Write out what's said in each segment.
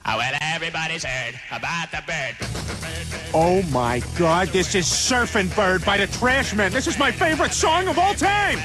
Oh, well, everybody's heard about the bird. Oh my God, this is Surfin' Bird by the Trashmen. This is my favorite song of all time.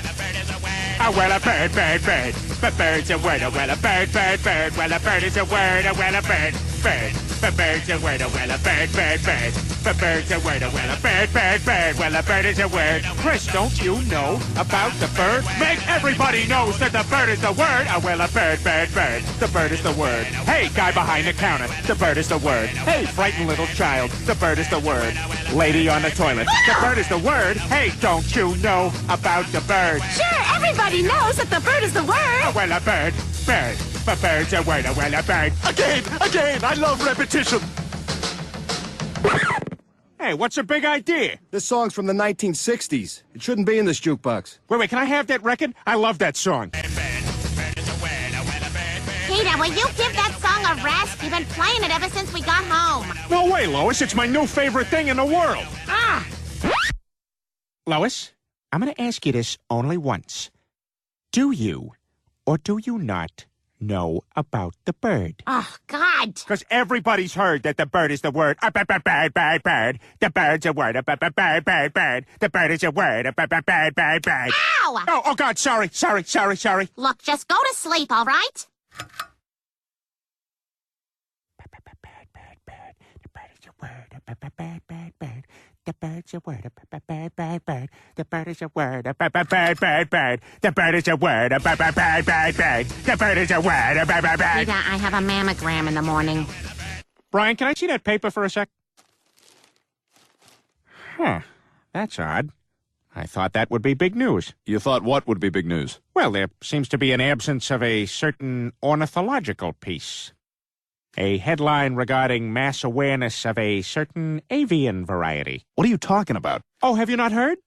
Oh, well, a bird, bird, bird. But bird's a word. Oh, well, a bird, bird, bird. Well, a bird is a word. Oh, well, a bird, bird. But bird's a word. Oh, well, a bird, bird, bird. But bird's a word. Oh, well, a bird, bird, bird. Well, a bird is a word. Chris, don't you know about the bird? Make everybody knows that the bird is the word. Oh, well, a bird, bird, bird. The bird is the word. Hey, guy behind the counter. The bird is the word. Hey, frightened little child. The bird is the word. Lady on the toilet. The bird is the word. Hey, don't you know about the bird? Sure, everybody knows that the bird is the word. Oh, well, a bird, bird. But bird's a word. Oh, well, a bird. Again, I love repetition. Hey, what's the big idea? This song's from the 1960s. It shouldn't be in this jukebox. Wait, can I have that record? I love that song. Peter, will you give that song a rest? You've been playing it ever since we got home. No way, Lois. It's my new favorite thing in the world. Ah! Lois, I'm going to ask you this only once. Do you, or do you not, know about the bird? Oh, God. Because everybody's heard that the bird is the word. Bird, bird, bird, bird. The bird's a word. Bird, bird, bird, bird. The bird is a word. Bird, bird, bird, bird, bird. Ow! Oh, God, sorry. Look, just go to sleep, all right? The bird's a word. The bird, bird, bird. The bird is a word. Bird, bird, bird, bird. The bird is a word. Bird, bird, bird, bird. The bird is a word. Bird, bird, bird. Peter, I have a mammogram in the morning. Brian, can I see that paper for a sec? Huh. That's odd. I thought that would be big news. You thought what would be big news? Well, there seems to be an absence of a certain ornithological piece. A headline regarding mass awareness of a certain avian variety. What are you talking about? Oh, have you not heard?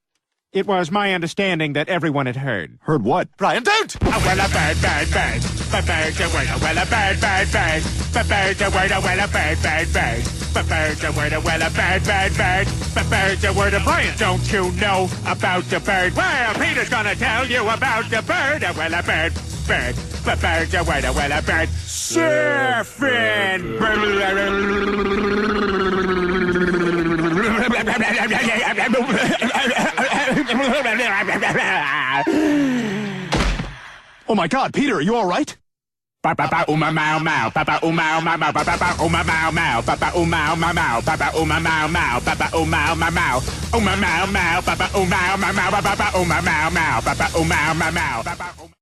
It was my understanding that everyone had heard. Heard what? Brian, don't! Oh, well, a bird, bird, bird. But bird's a word. Oh, well, a bird, bird, bird. But bird's a word. Oh, well, a bird, bird, bird. But bird's a word. Oh, well, a bird, bird, bird. But bird's a word. Brian, don't you know about the bird? Well, Peter's gonna tell you about the bird. Oh, well, a bird, bird. But bird's a word. Oh, well, a bird. Surfin'. Oh my God, Peter, are you all right? Papa uma mau mau, papa uma mau mau, papa uma mau mau, papa uma mau mau, papa uma mau mau, papa uma mau mau, uma mau mau, papa uma mau mau, papa uma mau mau, papa uma mau mau, papa.